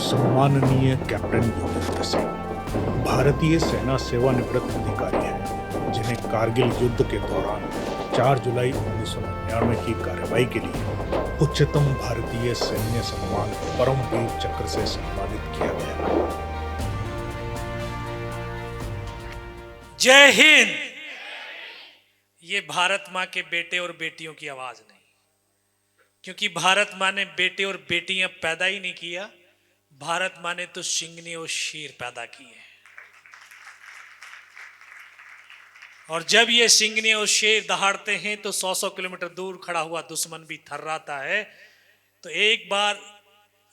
सम्माननीय कैप्टन योगेंद्र सिंह भारतीय सेना सेवानिवृत्त अधिकारी हैं, जिन्हें कारगिल युद्ध के दौरान 4 जुलाई 1999 की कार्रवाई के लिए उच्चतम भारतीय सैन्य सम्मान परमवीर चक्र से सम्मानित किया गया। जय हिंद। ये भारत माँ के बेटे और बेटियों की आवाज नहीं, क्योंकि भारत माँ ने बेटे और बेटियां पैदा ही नहीं किया, भारत माँ ने तो सिंगनी और शेर पैदा किए। और जब ये सिंगनी और शेर दहाड़ते हैं तो 100-100 किलोमीटर दूर खड़ा हुआ दुश्मन भी थर्राता है। तो एक बार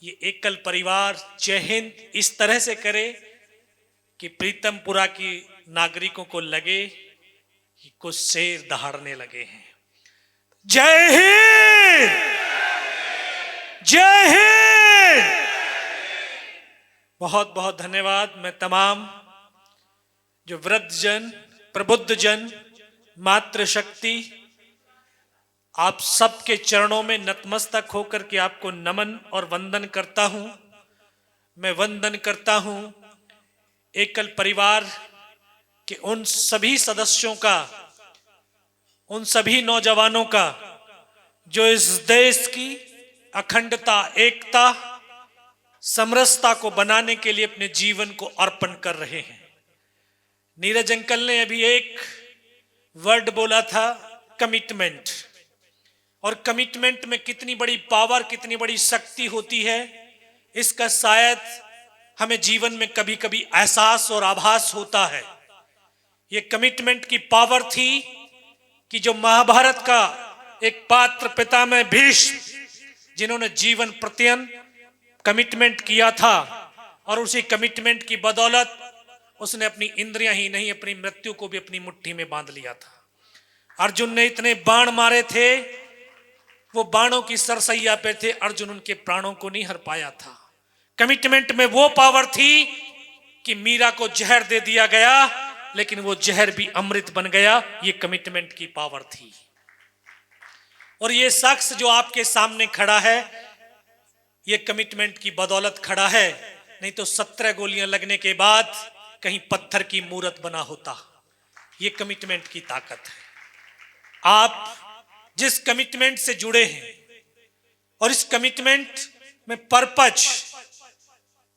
ये एकल परिवार जय हिंद इस तरह से करे कि प्रीतमपुरा की नागरिकों को लगे कि कुछ शेर दहाड़ने लगे हैं। जय हिंद, जय हिंद। बहुत बहुत धन्यवाद। मैं तमाम जो वृद्ध जन, प्रबुद्ध जन, मातृशक्ति, आप सबके चरणों में नतमस्तक होकर के आपको नमन और वंदन करता हूं। मैं वंदन करता हूं एकल परिवार के उन सभी सदस्यों का, उन सभी नौजवानों का जो इस देश की अखंडता, एकता, समरसता को बनाने के लिए अपने जीवन को अर्पण कर रहे हैं। नीरज अंकल ने अभी एक वर्ड बोला था, कमिटमेंट। और कमिटमेंट में कितनी बड़ी पावर, कितनी बड़ी शक्ति होती है, इसका शायद हमें जीवन में कभी कभी एहसास और आभास होता है। ये कमिटमेंट की पावर थी कि जो महाभारत का एक पात्र पितामह भीष्म, जिन्होंने जीवन प्रत्यन कमिटमेंट किया था, और उसी कमिटमेंट की बदौलत उसने अपनी इंद्रियां ही नहीं, अपनी मृत्यु को भी अपनी मुट्ठी में बांध लिया था। अर्जुन ने इतने बाण मारे थे, वो बाणों की सरसैया पे थे, अर्जुन उनके प्राणों को नहीं हर पाया था। कमिटमेंट में वो पावर थी कि मीरा को जहर दे दिया गया, लेकिन वो जहर भी अमृत बन गया। ये कमिटमेंट की पावर थी। और ये शख्स जो आपके सामने खड़ा है, ये कमिटमेंट की बदौलत खड़ा है, नहीं तो 17 गोलियां लगने के बाद कहीं पत्थर की मूरत बना होता। ये कमिटमेंट की ताकत है। आप जिस कमिटमेंट से जुड़े हैं, और इस कमिटमेंट में पर्पज,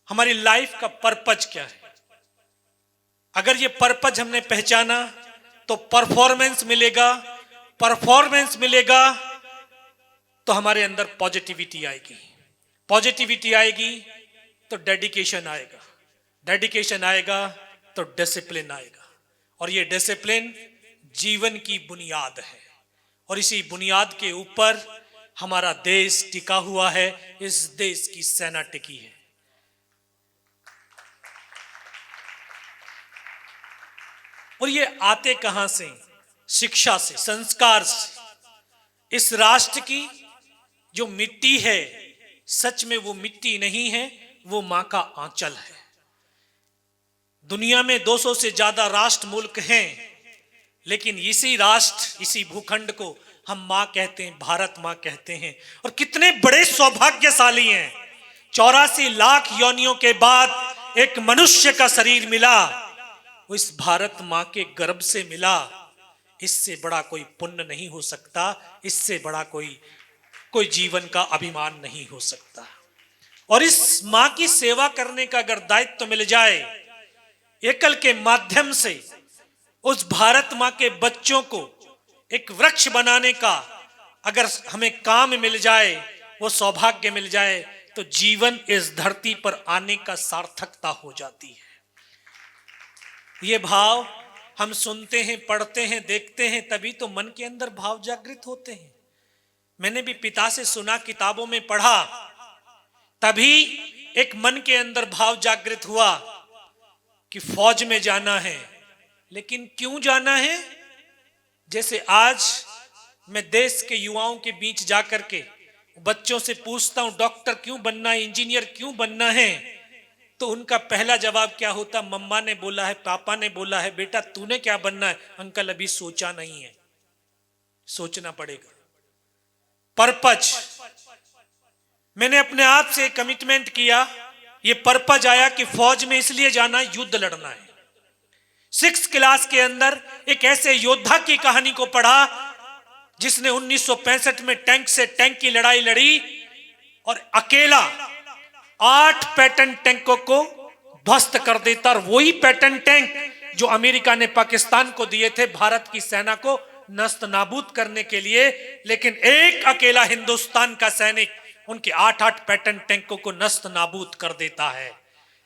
हमारी लाइफ का पर्पज क्या है, अगर ये पर्पज हमने पहचाना तो परफॉर्मेंस मिलेगा। परफॉर्मेंस मिलेगा तो हमारे अंदर पॉजिटिविटी आएगी। पॉजिटिविटी आएगी तो डेडिकेशन आएगा। डेडिकेशन आएगा तो डिसिप्लिन आएगा। और ये डिसिप्लिन जीवन की बुनियाद है, और इसी बुनियाद के ऊपर हमारा देश टिका हुआ है। इस देश की सेना टिकी है। और ये आते कहां से? शिक्षा से, संस्कार से। इस राष्ट्र की जो मिट्टी है, सच में वो मिट्टी नहीं है, वो मां का आंचल है। दुनिया में 200 से ज्यादा राष्ट्र, मुल्क हैं, लेकिन इसी राष्ट्र, इसी भूखंड को हम मां कहते हैं, भारत मां कहते हैं। और कितने बड़े सौभाग्यशाली हैं। 84 लाख योनियों के बाद एक मनुष्य का शरीर मिला, वो इस भारत मां के गर्भ से मिला। इससे बड़ा कोई पुण्य नहीं हो सकता, इससे बड़ा कोई जीवन का अभिमान नहीं हो सकता। और इस मां की सेवा करने का अगर दायित्व तो मिल जाए, एकल के माध्यम से उस भारत मां के बच्चों को एक वृक्ष बनाने का अगर हमें काम मिल जाए, वो सौभाग्य मिल जाए, तो जीवन इस धरती पर आने का सार्थकता हो जाती है। ये भाव हम सुनते हैं, पढ़ते हैं, देखते हैं, तभी तो मन के अंदर भाव जागृत होते हैं। मैंने भी पिता से सुना, किताबों में पढ़ा, तभी एक मन के अंदर भाव जागृत हुआ कि फौज में जाना है। लेकिन क्यों जाना है? जैसे आज मैं देश के युवाओं के बीच जाकर के बच्चों से पूछता हूं, डॉक्टर क्यों बनना है, इंजीनियर क्यों बनना है, तो उनका पहला जवाब क्या होता? मम्मा ने बोला है, पापा ने बोला है। बेटा तूने क्या बनना है? अंकल अभी सोचा नहीं है, सोचना पड़ेगा। पर्पज, मैंने अपने आप से कमिटमेंट किया ये पर्पज आया कि फौज में इसलिए जाना, युद्ध लड़ना है। 6th क्लास के अंदर एक ऐसे योद्धा की कहानी को पढ़ा जिसने 1965 में टैंक से टैंक की लड़ाई लड़ी और अकेला 8 पैटर्न टैंकों को ध्वस्त कर देता। और वही पैटर्न टैंक जो अमेरिका ने पाकिस्तान को दिए थे भारत की सेना को नस्त नाबूद करने के लिए, लेकिन एक अकेला हिंदुस्तान का सैनिक उनके 8-8 पैटर्न टैंकों को नस्त नाबूद कर देता है।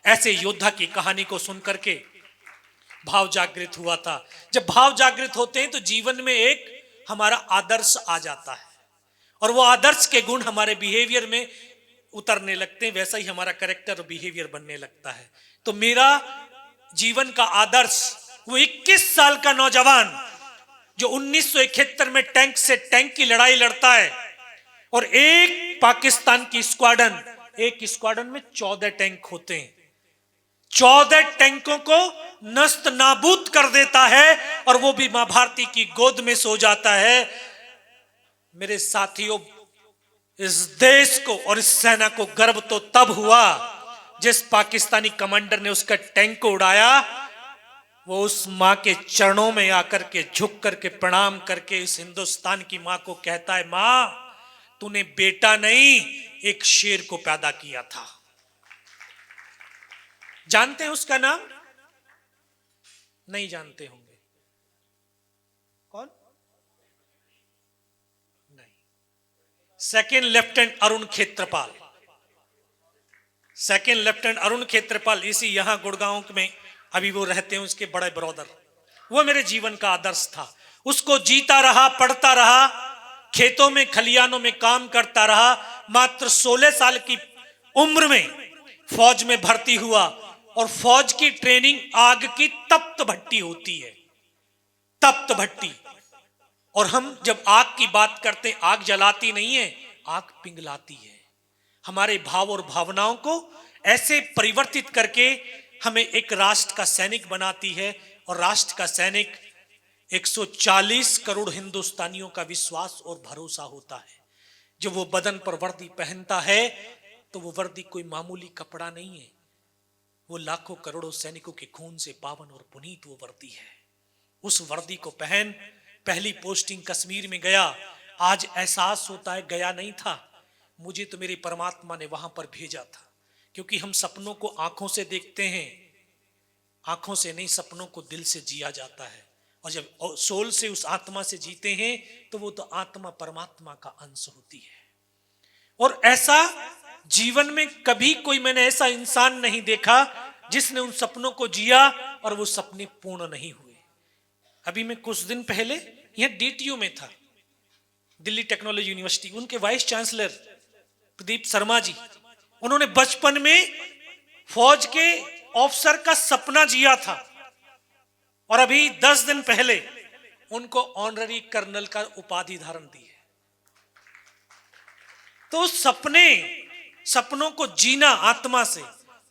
ऐसे योद्धा की कहानी को सुनकर के भाव जागृत हुआ था। जब भाव जागृत होते हैं तो जीवन में एक हमारा आदर्श आ जाता है और वो आदर्श के गुण हमारे बिहेवियर में उतरने लगते हैं, वैसा ही हमारा कैरेक्टर और बिहेवियर बनने लगता है। तो मेरा जीवन का आदर्श वो 21 साल का नौजवान जो 1971 में टैंक से टैंक की लड़ाई लड़ता है और एक पाकिस्तान की स्क्वाड्रन, एक स्क्वाड्रन में 14 टैंक होते हैं, 14 टैंकों को नस्त नाबूद कर देता है और वो भी मां भारती की गोद में सो जाता है। मेरे साथियों, इस देश को और इस सेना को गर्व तो तब हुआ जिस पाकिस्तानी कमांडर ने उसका टैंक को उड़ाया, वो उस मां के चरणों में आकर के झुक करके प्रणाम करके इस हिंदुस्तान की मां को कहता है, मां तूने बेटा नहीं एक शेर को पैदा किया था। जानते हैं उसका नाम? नहीं जानते होंगे। कौन? नहीं। सेकेंड लेफ्टिनेंट अरुण क्षेत्रपाल। सेकेंड लेफ्टिनेंट अरुण क्षेत्रपाल इसी यहां गुड़गांव में अभी वो रहते हैं, उसके बड़े ब्रदर। वो मेरे जीवन का आदर्श था। उसको जीता रहा, पढ़ता रहा, खेतों में खलियानों में काम करता रहा। मात्र 16 साल की उम्र में फौज में भर्ती हुआ और फौज की ट्रेनिंग आग की तप्त भट्टी होती है, तप्त भट्टी। और हम जब आग की बात करते हैं, आग जलाती नहीं है, आग पिघलाती है। हमारे भाव और भावनाओं को ऐसे परिवर्तित करके हमें एक राष्ट्र का सैनिक बनाती है। और राष्ट्र का सैनिक 140 करोड़ हिंदुस्तानियों का विश्वास और भरोसा होता है। जब वो बदन पर वर्दी पहनता है तो वो वर्दी कोई मामूली कपड़ा नहीं है, वो लाखों करोड़ों सैनिकों के खून से पावन और पुनीत वो वर्दी है। उस वर्दी को पहन पहली पोस्टिंग कश्मीर में गया। आज एहसास होता है गया नहीं था, मुझे तो मेरे परमात्मा ने वहां पर भेजा था। क्योंकि हम सपनों को आंखों से देखते हैं, आंखों से नहीं, सपनों को दिल से जिया जाता है। और जब सोल से, उस आत्मा से जीते हैं तो वो तो आत्मा परमात्मा का अंश होती है। और ऐसा जीवन में कभी कोई मैंने ऐसा इंसान नहीं देखा जिसने उन सपनों को जिया और वो सपने पूर्ण नहीं हुए। अभी मैं कुछ दिन पहले यह DTU में था, दिल्ली टेक्नोलॉजी यूनिवर्सिटी। उनके वाइस चांसलर प्रदीप शर्मा जी, उन्होंने बचपन में फौज के ऑफिसर का सपना जिया था और अभी 10 दिन पहले उनको ऑनररी कर्नल का उपाधि धारण दी है। तो सपनों को जीना आत्मा से,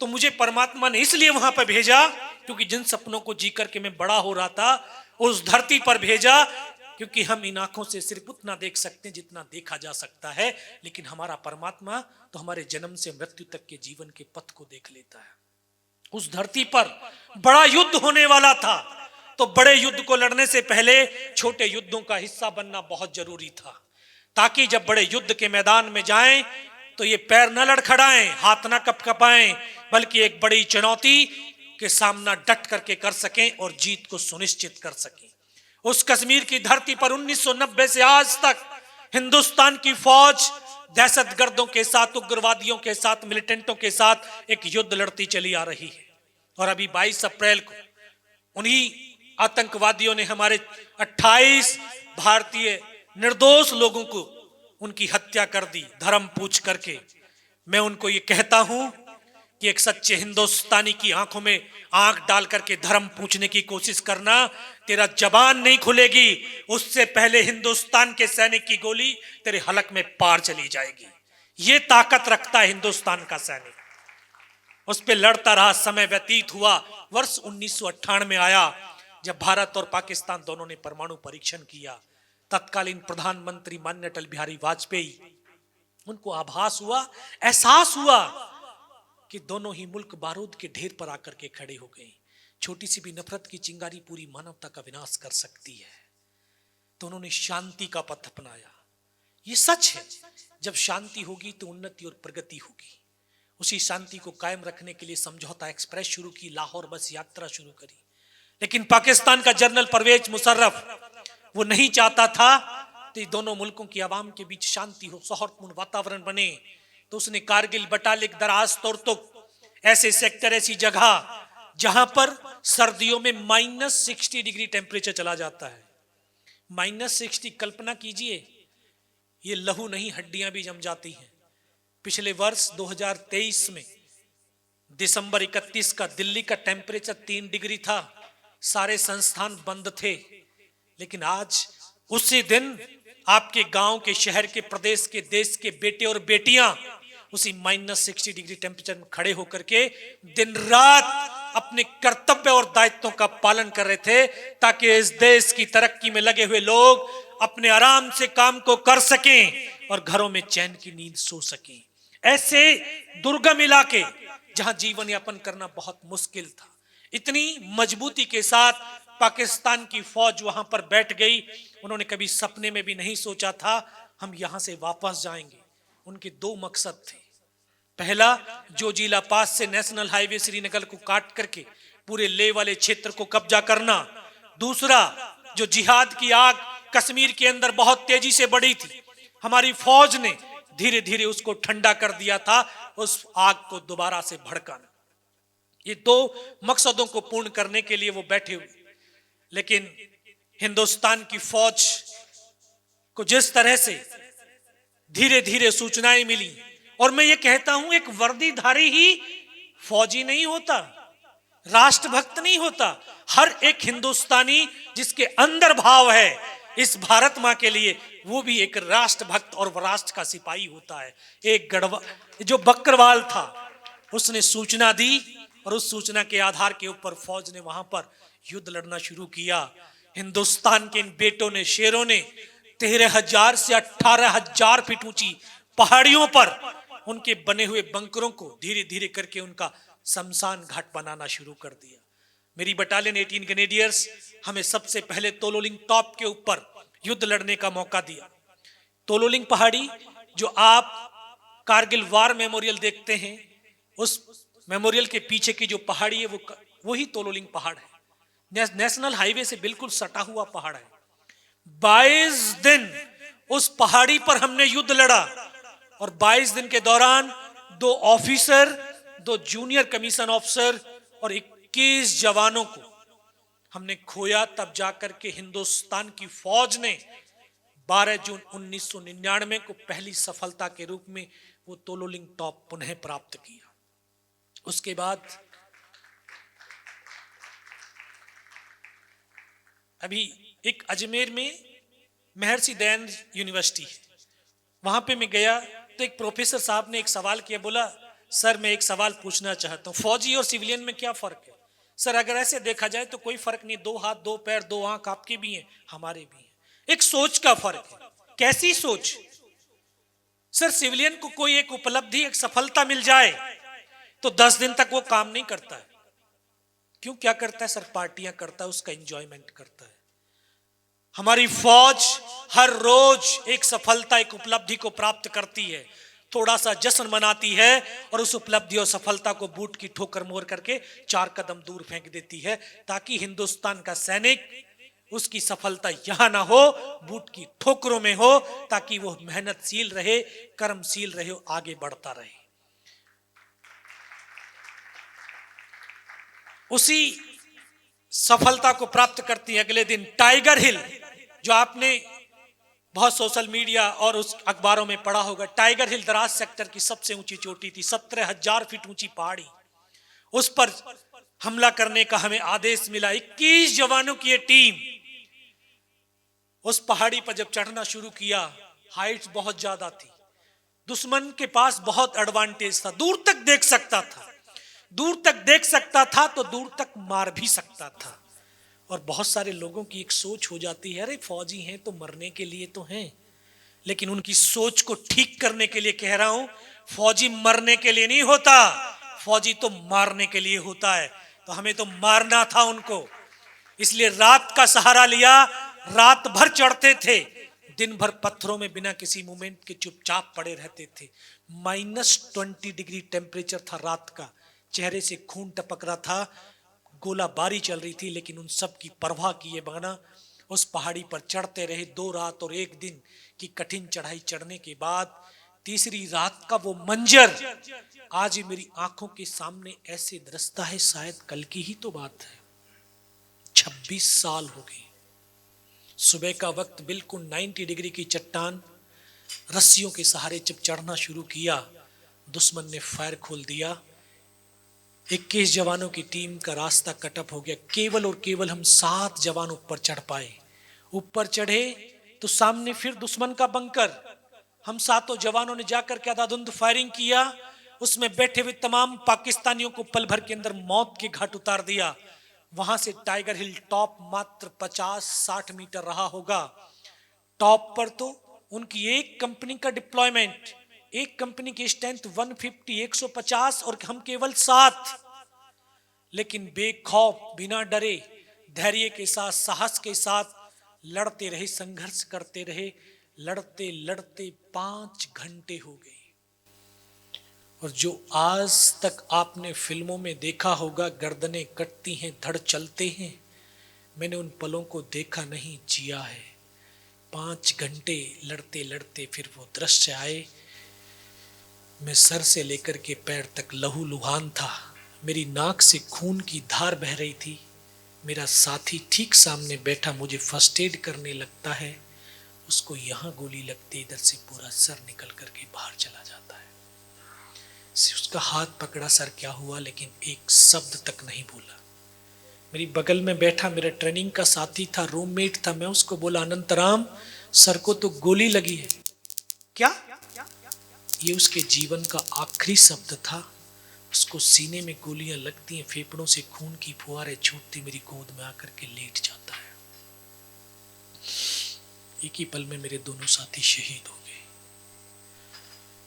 तो मुझे परमात्मा ने इसलिए वहां पर भेजा क्योंकि जिन सपनों को जी करके मैं बड़ा हो रहा था उस धरती पर भेजा। क्योंकि हम इन आंखों से सिर्फ उतना देख सकते हैं जितना देखा जा सकता है, लेकिन हमारा परमात्मा तो हमारे जन्म से मृत्यु तक के जीवन के पथ को देख लेता है। उस धरती पर बड़ा युद्ध होने वाला था, तो बड़े युद्ध को लड़ने से पहले छोटे युद्धों का हिस्सा बनना बहुत जरूरी था, ताकि जब बड़े युद्ध के मैदान में जाएं तो ये पैर न लड़खड़ाएं, हाथ न कपकपाएं, बल्कि एक बड़ी चुनौती के सामना डट करके कर सकें और जीत को सुनिश्चित कर सकें। उस कश्मीर की धरती पर 1990 से आज तक हिंदुस्तान की फौज दहशतगर्दों के साथ, उग्रवादियों के साथ, मिलिटेंटों के साथ एक युद्ध लड़ती चली आ रही है। और अभी 22 अप्रैल को उन्हीं आतंकवादियों ने हमारे 28 भारतीय निर्दोष लोगों को उनकी हत्या कर दी, धर्म पूछ करके। मैं उनको ये कहता हूं कि एक सच्चे हिंदुस्तानी की आंखों में आंख डाल करके धर्म पूछने की कोशिश करना, तेरा जबान नहीं खुलेगी, उससे पहले हिंदुस्तान के सैनिक की गोली तेरे हलक में पार चली जाएगी। ये ताकत रखता है हिंदुस्तान का सैनिक। उस पे लड़ता रहा, समय व्यतीत हुआ। वर्ष 1998 में आया जब भारत और पाकिस्तान दोनों ने परमाणु परीक्षण किया। तत्कालीन प्रधानमंत्री माननीय अटल बिहारी वाजपेयी, उनको आभास हुआ, एहसास हुआ कि दोनों ही मुल्क बारूद के ढेर पर आकर के खड़े हो गए। छोटी सी भी नफरत की चिंगारी पूरी मानवता का विनाश कर सकती है। तो उन्होंने शांति का पथ अपनाया। ये सच है, जब शांति होगी तो उन्नति और प्रगति होगी। उसी शांति को कायम रखने के लिए समझौता एक्सप्रेस शुरू की, लाहौर बस यात्रा शुरू करी। लेकिन पाकिस्तान का जनरल परवेज मुशर्रफ वो नहीं चाहता था कि दोनों मुल्कों की आवाम के बीच शांति हो, सौहार्दपूर्ण वातावरण बने। तो उसने कारगिल, बटालिक, दराज, तुर्तुक ऐसे सेक्टर, ऐसी जगह जहां पर सर्दियों में -60 डिग्री टेम्परेचर चला जाता है। -60, कल्पना कीजिए, ये लहू नहीं हड्डियां भी जम जाती हैं। पिछले वर्ष 2023 में दिसंबर 31 का दिल्ली का टेम्परेचर 3 डिग्री था, सारे संस्थान बंद थे। लेकिन आज उसी दिन आपके गांव के, शहर के, प्रदेश के, देश के बेटे और बेटियां उसी -60 डिग्री टेम्परेचर में खड़े होकर के दिन रात अपने कर्तव्य और दायित्वों का पालन कर रहे थे, ताकि इस देश की तरक्की में लगे हुए लोग अपने आराम से काम को कर सकें और घरों में चैन की नींद सो सकें। ऐसे दुर्गम इलाके जहां जीवन यापन करना बहुत मुश्किल था, इतनी मजबूती के साथ पाकिस्तान की फौज वहां पर बैठ गई। उन्होंने कभी सपने में भी नहीं सोचा था हम यहां से वापस जाएंगे। उनके 2 मकसद थे। पहला, जोजिला पास से नेशनल हाईवे श्रीनगर को काट करके पूरे लेह वाले क्षेत्र को कब्जा करना। दूसरा, जो जिहाद की आग कश्मीर के अंदर बहुत तेजी से बढ़ी थी, हमारी फौज ने धीरे धीरे उसको ठंडा कर दिया था, उस आग को दोबारा से भड़काना। ये 2 मकसदों को पूर्ण करने के लिए वो बैठे हुए। लेकिन हिंदुस्तान की फौज को जिस तरह से धीरे धीरे सूचनाएं मिली, और मैं ये कहता हूं, एक वर्दीधारी ही फौजी नहीं होता, राष्ट्रभक्त नहीं होता। हर एक हिंदुस्तानी जिसके अंदर भाव है इस भारत मां के लिए, वो भी एक राष्ट्रभक्त और राष्ट्र का सिपाही होता है। एक गढ़वा जो बकरवाल था, उसने सूचना दी और उस सूचना के आधार के ऊपर फौज ने वहां पर युद्ध लड़ना शुरू किया। हिंदुस्तान के इन बेटों ने, शेरों ने 13,000 से 18,000 फीट ऊंची पहाड़ियों पर उनके बने हुए बंकरों को धीरे धीरे करके उनका शमशान घाट बनाना शुरू कर दिया। मेरी बटालियन 18 ग्रेनेडियर्स हमें सबसे पहले तोलोलिंग टॉप के ऊपर युद्ध लड़ने का मौका दिया। तोलोलिंग पहाड़ी, जो आप कारगिल वार मेमोरियल देखते हैं, उस मेमोरियल के पीछे की जो पहाड़ी है वो ही तोलोलिंग पहाड़ है। नेशनल हाईवे से बिल्कुल सटा हुआ पहाड़ है। 22 दिन उस पहाड़ी पर हमने युद्ध लड़ा और 22 दिन के दौरान 2 ऑफिसर, 2 जूनियर कमीशन ऑफिसर और 21 जवानों को हमने खोया। तब जाकर के हिंदुस्तान की फौज ने 12 जून 1999 को पहली सफलता के रूप में वो तोलोलिंग टॉप पुनः प्राप्त किया। उसके बाद अभी एक अजमेर में महर्षि दयानंद यूनिवर्सिटी है, वहां पे मैं गया तो एक प्रोफेसर साहब ने एक सवाल किया। बोला, सर मैं एक सवाल पूछना चाहता हूं, फौजी और सिविलियन में क्या फर्क है? सर अगर ऐसे देखा जाए तो कोई फर्क नहीं, 2 हाथ, 2 पैर, 2 आंख आपके भी हैं, हमारे भी हैं। एक सोच का फर्क है। कैसी सोच? सर सिविलियन को कोई एक उपलब्धि, एक सफलता मिल जाए तो 10 दिन तक वो काम नहीं करता है। क्यों? क्या करता है? सर पार्टियां करता है, उसका एंजॉयमेंट करता है। हमारी फौज हर रोज एक सफलता, एक उपलब्धि को प्राप्त करती है, थोड़ा सा जश्न मनाती है और उस उपलब्धि और सफलता को बूट की ठोकर मोड़ करके 4 कदम दूर फेंक देती है, ताकि हिंदुस्तान का सैनिक उसकी सफलता यहां ना हो, बूट की ठोकरों में हो, ताकि वो मेहनतशील रहे, कर्मशील रहे, आगे बढ़ता रहे। उसी सफलता को प्राप्त करती है अगले दिन टाइगर हिल, जो आपने बहुत सोशल मीडिया और उस अखबारों में पढ़ा होगा। टाइगर हिल दराज सेक्टर की सबसे ऊंची चोटी थी, 17,000 फीट ऊंची पहाड़ी। उस पर हमला करने का हमें आदेश मिला। 21 जवानों की ये टीम उस पहाड़ी पर जब चढ़ना शुरू किया, हाइट बहुत ज्यादा थी, दुश्मन के पास बहुत एडवांटेज था, दूर तक देख सकता था, दूर तक देख सकता था तो दूर तक मार भी सकता था। और बहुत सारे लोगों की एक सोच हो जाती है, अरे फौजी हैं तो मरने के लिए तो हैं, लेकिन उनकी सोच को ठीक करने के लिए कह रहा हूं, फौजी मरने के लिए नहीं होता, फौजी तो मारने के लिए होता है, तो हमें तो मारना था उनको, इसलिए रात का सहारा लिया। रात भर चढ़ते थे, दिन भर पत्थरों में बिना किसी मूवमेंट के चुपचाप पड़े रहते थे। -20 डिग्री टेम्परेचर था रात का, चेहरे से खून टपक रहा था, गोलाबारी चल रही थी, लेकिन उन सब की परवाह किए बगैर उस पहाड़ी पर चढ़ते रहे। 2 रात और 1 दिन की कठिन चढ़ाई चढ़ने के बाद तीसरी रात का वो मंजर आज मेरी आंखों के सामने ऐसे दरसता है, शायद कल की ही तो बात है। 26 साल हो गए। सुबह का वक्त, बिल्कुल 90 डिग्री की चट्टान, रस्सियों के सहारे जब चढ़ना शुरू किया, दुश्मन ने फायर खोल दिया। 21 जवानों की टीम का रास्ता कटअप हो गया। केवल और केवल हम 7 जवान ऊपर चढ़ पाए। ऊपर चढ़े तो सामने फिर दुश्मन का बंकर। हम 7 जवानों ने जाकर के अंधाधुंध फायरिंग किया, उसमें बैठे हुए तमाम पाकिस्तानियों को पल भर के अंदर मौत के घाट उतार दिया। वहां से टाइगर हिल टॉप मात्र 50-60 मीटर रहा होगा। टॉप पर तो उनकी एक कंपनी का डिप्लॉयमेंट, एक कंपनी की स्ट्रेंथ 150, 150 और हम केवल 7, लेकिन बेखौफ, बिना डरे, धैर्य के साथ, साहस के साथ लड़ते रहे, संघर्ष करते रहे। लड़ते लड़ते 5 घंटे हो गए। और जो आज तक आपने फिल्मों में देखा होगा, गर्दनें कटती हैं, धड़ चलते हैं, मैंने उन पलों को देखा नहीं, जिया है। 5 घंटे लड़ते लड़ते फिर वो दृश्य आए। मैं सर से लेकर के पैर तक लहूलुहान था, मेरी नाक से खून की धार बह रही थी। मेरा साथी ठीक सामने बैठा मुझे फर्स्ट एड करने लगता है, उसको यहाँ गोली लगती, इधर से पूरा सर निकल करके बाहर चला जाता है। उसका हाथ पकड़ा, सर क्या हुआ, लेकिन एक शब्द तक नहीं बोला। मेरी बगल में बैठा मेरा ट्रेनिंग का साथी था, रूममेट था, मैं उसको बोला, अनंतराम सर को तो गोली लगी है। क्या? ये उसके जीवन का आखिरी शब्द था। उसको सीने में गोलियां लगती हैं, फेफड़ों से खून की फुहारें छूटती, मेरी गोद में आकर के लेट जाता है। एक ही पल में मेरे दोनों साथी शहीद हो गए।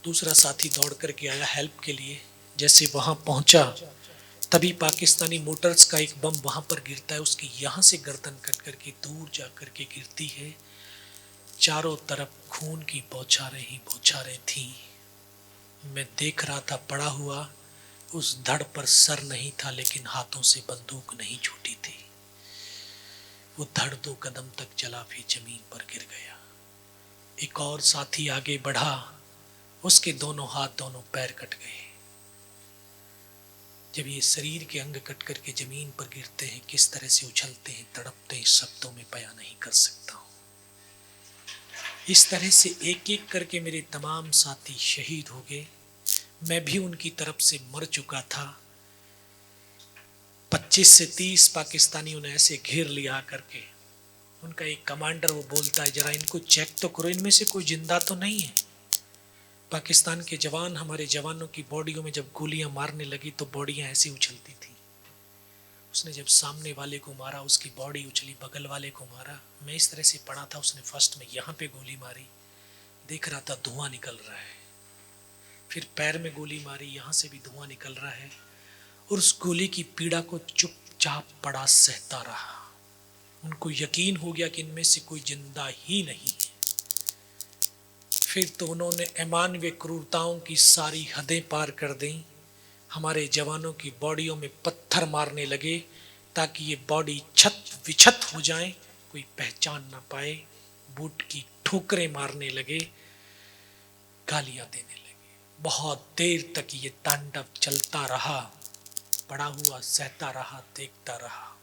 दूसरा साथी दौड़ करके आया हेल्प के लिए। जैसे वहां पहुंचा, तभी पाकिस्तानी मोटर्स का एक बम वहां पर गिरता है, उसकी यहां से गर्दन कट करके दूर जा करके गिरती है। चारों तरफ खून की बौछारें ही बौछारें थी। मैं देख रहा था पड़ा हुआ, उस धड़ पर सर नहीं था, लेकिन हाथों से बंदूक नहीं छूटी थी। वो धड़ 2 कदम तक चला, फिर जमीन पर गिर गया। एक और साथी आगे बढ़ा, उसके दोनों हाथ दोनों पैर कट गए। जब ये शरीर के अंग कट करके जमीन पर गिरते हैं, किस तरह से उछलते हैं, तड़पते हैं, शब्दों में बयां नहीं कर सकता हूं। इस तरह से एक एक करके मेरे तमाम साथी शहीद हो गए। मैं भी उनकी तरफ से मर चुका था। 25 से 30 पाकिस्तानियों ने ऐसे घेर लिया करके। उनका एक कमांडर वो बोलता है, जरा इनको चेक तो करो, इनमें से कोई जिंदा तो नहीं है। पाकिस्तान के जवान हमारे जवानों की बॉडियों में जब गोलियां मारने लगी तो बॉडियां ऐसी उछलती थी। उसने जब सामने वाले को मारा, उसकी बॉडी उछली, बगल वाले को मारा। मैं इस तरह से पड़ा था, उसने फर्स्ट में यहाँ पे गोली मारी, देख रहा था धुआं निकल रहा है। फिर पैर में गोली मारी, यहाँ से भी धुआं निकल रहा है। और उस गोली की पीड़ा को चुपचाप पड़ा सहता रहा। उनको यकीन हो गया कि इनमें से कोई जिंदा ही नहीं है। फिर तो उन्होंने अमानवीय क्रूरताओं की सारी हदें पार कर दी। हमारे जवानों की बॉडियों में पत्थर मारने लगे ताकि ये बॉडी छत विछत हो जाए, कोई पहचान ना पाए। बूट की ठोकरें मारने लगे, गालियां देने लगे। बहुत देर तक ये तांडव चलता रहा, पड़ा हुआ सहता रहा, देखता रहा।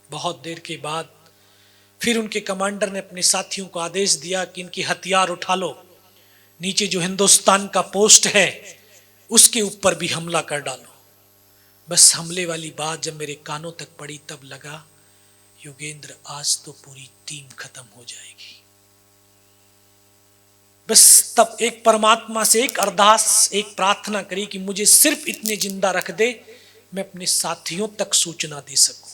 बहुत देर के बाद फिर उनके कमांडर ने अपने साथियों को आदेश दिया कि इनके हथियार उठा लो, नीचे जो हिंदुस्तान का पोस्ट है उसके ऊपर भी हमला कर डालो। बस हमले वाली बात जब मेरे कानों तक पड़ी तब लगा, योगेंद्र आज तो पूरी टीम खत्म हो जाएगी। बस तब एक परमात्मा से एक अरदास, एक प्रार्थना करी कि मुझे सिर्फ इतने जिंदा रख दे, मैं अपने साथियों तक सूचना दे सकूं।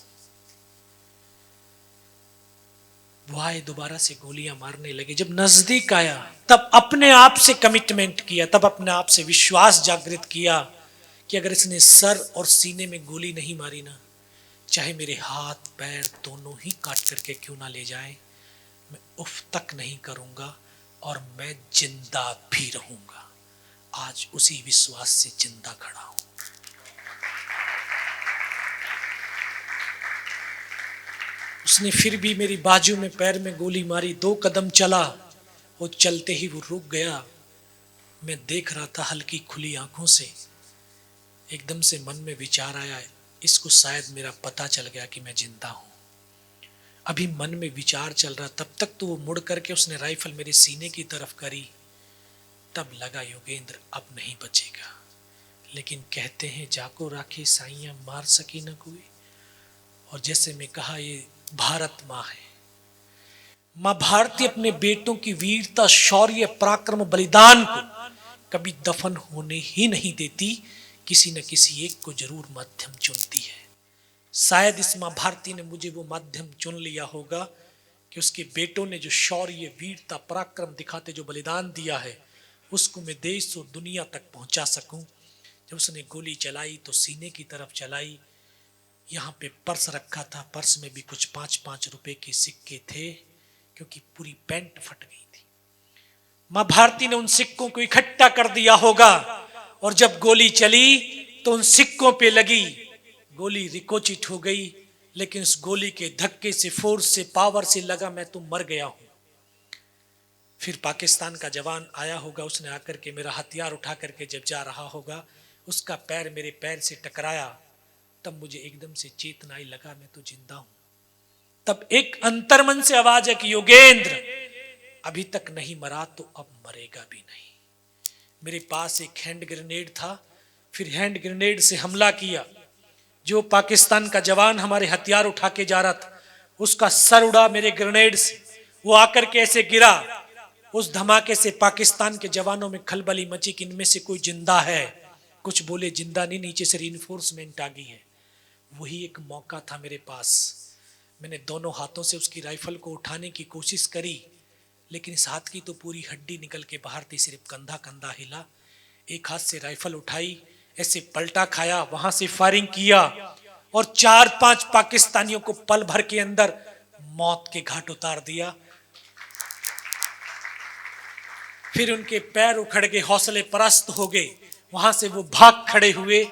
वो आए, दोबारा से गोलियां मारने लगे। जब नजदीक आया तब अपने आप से कमिटमेंट किया, तब अपने आप से विश्वास जागृत किया कि अगर इसने सर और सीने में गोली नहीं मारी ना, चाहे मेरे हाथ पैर दोनों ही काट करके क्यों ना ले जाए, मैं उफ तक नहीं करूंगा और मैं जिंदा भी रहूंगा। आज उसी विश्वास से जिंदा खड़ा हूं। उसने फिर भी मेरी बाजू में पैर में गोली मारी। 2 कदम चला, वो चलते ही वो रुक गया। मैं देख रहा था हल्की खुली आंखों से। एकदम से मन में विचार आया, इसको शायद मेरा पता चल गया कि मैं जिंदा हूं। अभी मन में विचार चल रहा, तब तक तो वो मुड़ करके उसने राइफल मेरे सीने की तरफ करी। तब लगा योगेंद्र अब नहीं बचेगा। लेकिन कहते हैं जाको राखी साइयां मार सकी न कोई। और जैसे मैं कहा, ये भारत माँ है। माँ भारती अपने बेटों की वीरता, शौर्य, पराक्रम, बलिदान को कभी दफन होने ही नहीं देती। किसी न किसी एक को जरूर माध्यम चुनती है। शायद इस माँ भारती ने मुझे वो माध्यम चुन लिया होगा कि उसके बेटों ने जो शौर्य, वीरता, पराक्रम दिखाते जो बलिदान दिया है, उसको मैं देश और दुनिया तक पहुंचा सकूं। जब उसने गोली चलाई तो सीने की तरफ चलाई। यहाँ पे पर्स रखा था, पर्स में भी कुछ 5-5 रुपए के सिक्के थे, क्योंकि पूरी पैंट फट गई थी। माँ भारती ने उन सिक्कों को इकट्ठा कर दिया होगा, और जब गोली चली तो उन सिक्कों पे लगी गोली रिकोचिट हो गई। लेकिन उस गोली के धक्के से, फोर्स से, पावर से लगा मैं तो मर गया हूं। फिर पाकिस्तान का जवान आया होगा, उसने आकर के मेरा हथियार उठा करके जब जा रहा होगा, उसका पैर मेरे पैर से टकराया। तब मुझे एकदम से चेतना आई, लगा मैं तो जिंदा हूं। तब एक अंतर्मन से आवाज है कि योगेंद्र अभी तक नहीं मरा तो अब मरेगा भी नहीं। मेरे पास एक हैंड ग्रेनेड था, फिर हैंड ग्रेनेड से हमला किया। जो पाकिस्तान का जवान हमारे हथियार उठा के जा रहा था, उसका सर उड़ा मेरे ग्रेनेड से। वो आकर के ऐसे गिरा। उस धमाके से पाकिस्तान के जवानों में खलबली मची कि इनमें से कोई जिंदा है। कुछ बोले जिंदा नहीं, नीचे से रीइंफोर्समेंट आ गई है। वही एक मौका था मेरे पास। मैंने दोनों हाथों से उसकी राइफल को उठाने की कोशिश करी, लेकिन इस हाथ की तो पूरी हड्डी निकल के बाहर थी, सिर्फ कंधा कंधा हिला। एक हाथ से राइफल उठाई, ऐसे पलटा खाया, वहां से फायरिंग किया और 4-5 पाकिस्तानियों को पल भर के अंदर मौत के घाट उतार दिया। फिर उनके पैर उखड़ गए, हौसले पस्त हो गए। वहां से वो भाग खड़े हुए।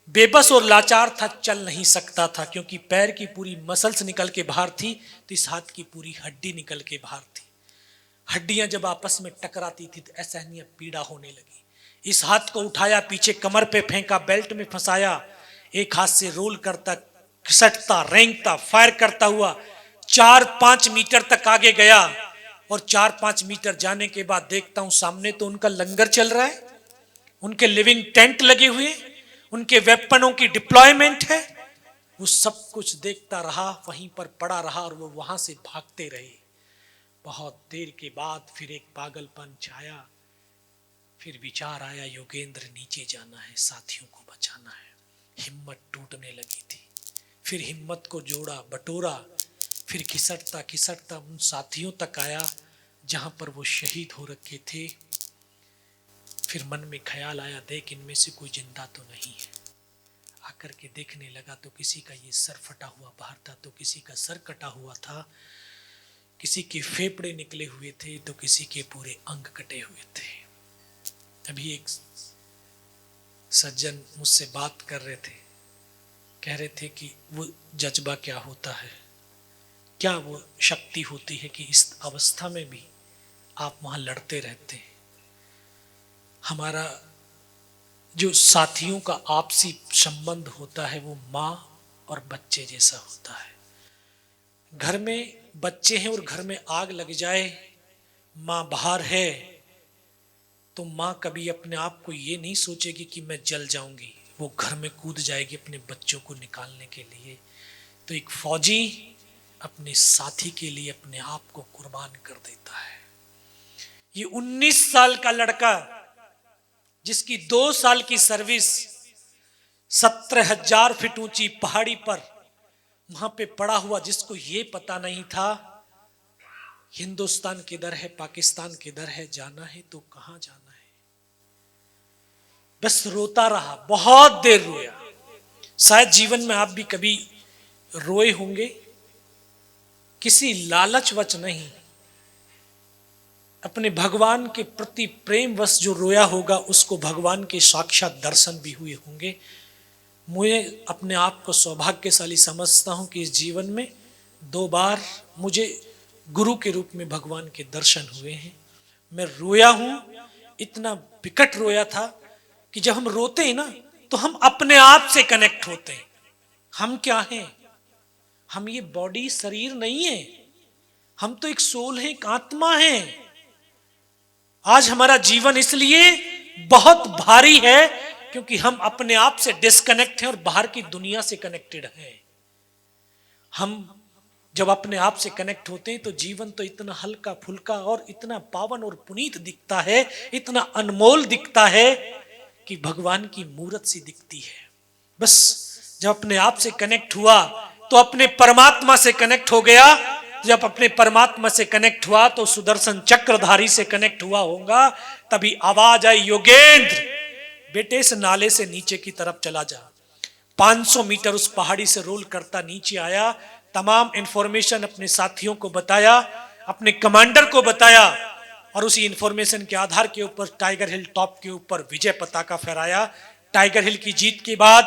बेबस और लाचार था, चल नहीं सकता था, क्योंकि पैर की पूरी मसल्स निकल के बाहर थी, तो इस हाथ की पूरी हड्डी निकल के बाहर थी। हड्डियां जब आपस में टकराती थी तो असहनीय पीड़ा होने लगी। इस हाथ को उठाया, पीछे कमर पे फेंका, बेल्ट में फंसाया। एक हाथ से रोल करता, खिसटता, रेंगता, फायर करता हुआ 4-5 मीटर तक आगे गया। और 4-5 मीटर जाने के बाद देखता हूं सामने तो उनका लंगर चल रहा है, उनके लिविंग टेंट लगे हुए, उनके वेपनों की डिप्लॉयमेंट है। वो सब कुछ देखता रहा, वहीं पर पड़ा रहा और वो वहां से भागते रहे। बहुत देर के बाद फिर एक पागलपन छाया। फिर विचार आया, योगेंद्र नीचे जाना है, साथियों को बचाना है। हिम्मत टूटने लगी थी। फिर हिम्मत को जोड़ा, बटोरा, फिर खिसटता खिसटता उन साथियों तक आया जहां पर वो शहीद हो रखे थे। फिर मन में ख्याल आया, देख इनमें से कोई जिंदा तो नहीं है। आकर के देखने लगा तो किसी का ये सर फटा हुआ बाहर था, तो किसी का सर कटा हुआ था, किसी के फेफड़े निकले हुए थे, तो किसी के पूरे अंग कटे हुए थे। अभी एक सज्जन मुझसे बात कर रहे थे, कह रहे थे कि वो जज्बा क्या होता है, क्या वो शक्ति होती है कि इस अवस्था में भी आप वहां लड़ते रहते हैं। हमारा जो साथियों का आपसी संबंध होता है वो माँ और बच्चे जैसा होता है। घर में बच्चे हैं और घर में आग लग जाए, माँ बाहर है, तो माँ कभी अपने आप को ये नहीं सोचेगी कि मैं जल जाऊंगी, वो घर में कूद जाएगी अपने बच्चों को निकालने के लिए। तो एक फौजी अपने साथी के लिए अपने आप को कुर्बान कर देता है। ये 19 साल का लड़का जिसकी 2 साल की सर्विस 17,000 फीट ऊंची पहाड़ी पर वहां पे पड़ा हुआ, जिसको ये पता नहीं था हिंदुस्तान किधर है, पाकिस्तान किधर है, जाना है तो कहां जाना है। बस रोता रहा, बहुत देर रोया। शायद जीवन में आप भी कभी रोए होंगे, किसी लालचवश नहीं, अपने भगवान के प्रति प्रेमवश जो रोया होगा उसको भगवान के साक्षात दर्शन भी हुए होंगे। मुझे अपने आप को सौभाग्यशाली समझता हूं कि इस जीवन में 2 बार मुझे गुरु के रूप में भगवान के दर्शन हुए हैं। मैं रोया हूं, इतना विकट रोया था कि जब हम रोते हैं ना तो हम अपने आप से कनेक्ट होते हैं। हम क्या हैं? हम ये बॉडी शरीर नहीं है, हम तो एक सोल है, एक आत्मा है। आज हमारा जीवन इसलिए बहुत भारी है क्योंकि हम अपने आप से डिस्कनेक्ट हैं और बाहर की दुनिया से कनेक्टेड हैं। हम जब अपने आप से कनेक्ट होते हैं तो जीवन तो इतना हल्का फुल्का और इतना पावन और पुनीत दिखता है, इतना अनमोल दिखता है कि भगवान की मूरत सी दिखती है। बस जब अपने आप से कनेक्ट हुआ तो अपने परमात्मा से कनेक्ट हो गया। जब अपने परमात्मा से कनेक्ट हुआ तो सुदर्शन चक्रधारी से कनेक्ट हुआ होगा। तभी आवाज आई, योगेंद्र बेटे इस नाले से नीचे की तरफ चला जा। 500 मीटर उस पहाड़ी से रोल करता नीचे आया, तमाम इंफॉर्मेशन अपने साथियों को बताया, अपने कमांडर को बताया और उसी इंफॉर्मेशन के आधार के ऊपर टाइगर हिल टॉप के ऊपर विजय पताका फहराया। टाइगर हिल की जीत के बाद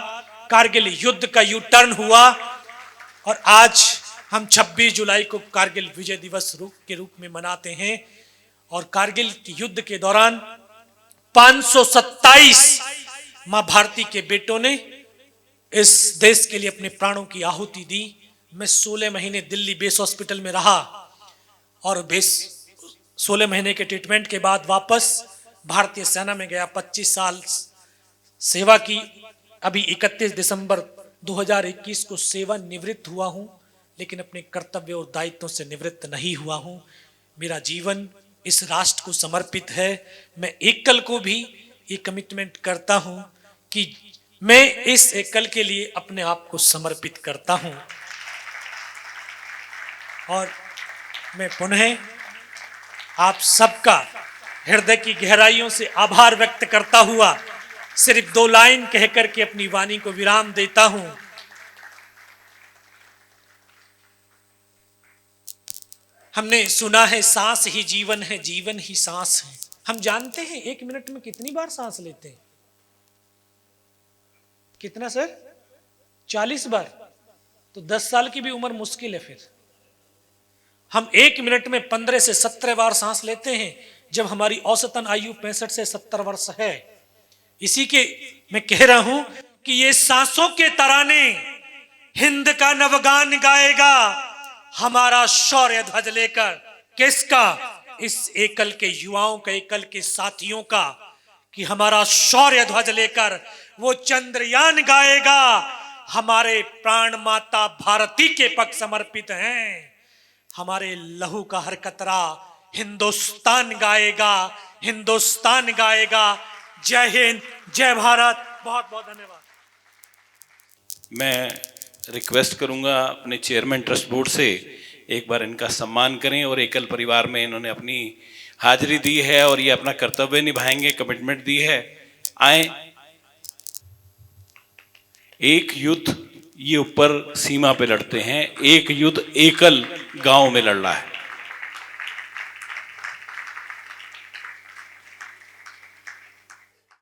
कारगिल युद्ध का यू टर्न हुआ और आज हम 26 जुलाई को कारगिल विजय दिवस के रूप में मनाते हैं। और कारगिल युद्ध के दौरान 527 मां भारती के बेटों ने इस देश के लिए अपने प्राणों की आहुति दी। मैं 16 महीने दिल्ली बेस हॉस्पिटल में रहा और 16 महीने के ट्रीटमेंट के बाद वापस भारतीय सेना में गया। 25 साल सेवा की। अभी 31 दिसंबर 2021 को सेवानिवृत्त हुआ हूं, लेकिन अपने कर्तव्य और दायित्वों से निवृत्त नहीं हुआ हूं। मेरा जीवन इस राष्ट्र को समर्पित है। मैं एकल को भी ये कमिटमेंट करता हूं कि मैं इस एकल के लिए अपने आप को समर्पित करता हूं। और मैं पुनः आप सबका हृदय की गहराइयों से आभार व्यक्त करता हुआ सिर्फ 2 लाइन कहकर के अपनी वाणी को विराम देता हूं। हमने सुना है सांस ही जीवन है, जीवन ही सांस है। हम जानते हैं 1 मिनट में कितनी बार सांस लेते हैं? कितना सर? 40 बार। तो 10 साल की भी उम्र मुश्किल है। फिर हम 1 मिनट में 15 से 17 बार सांस लेते हैं, जब हमारी औसतन आयु 65 से 70 वर्ष है। इसी के मैं कह रहा हूं कि ये सांसों के तराने हिंद का नवगान गाएगा हमारा शौर्य ध्वज लेकर। किसका? इस एकल के युवाओं का, एकल के साथियों का, कि हमारा शौर्य ध्वज लेकर वो चंद्रयान गाएगा। हमारे प्राण माता भारती के पक्ष समर्पित हैं। हमारे लहू का हर कतरा हिंदुस्तान गाएगा, हिंदुस्तान गाएगा। जय हिंद, जय भारत। बहुत बहुत धन्यवाद। मैं रिक्वेस्ट करूंगा अपने चेयरमैन ट्रस्ट बोर्ड से एक बार इनका सम्मान करें। और एकल परिवार में इन्होंने अपनी हाजिरी दी है और ये अपना कर्तव्य निभाएंगे, कमिटमेंट दी है। आए, एक युद्ध ये ऊपर सीमा पे लड़ते हैं, एक युद्ध एकल गांव में लड़ रहा है।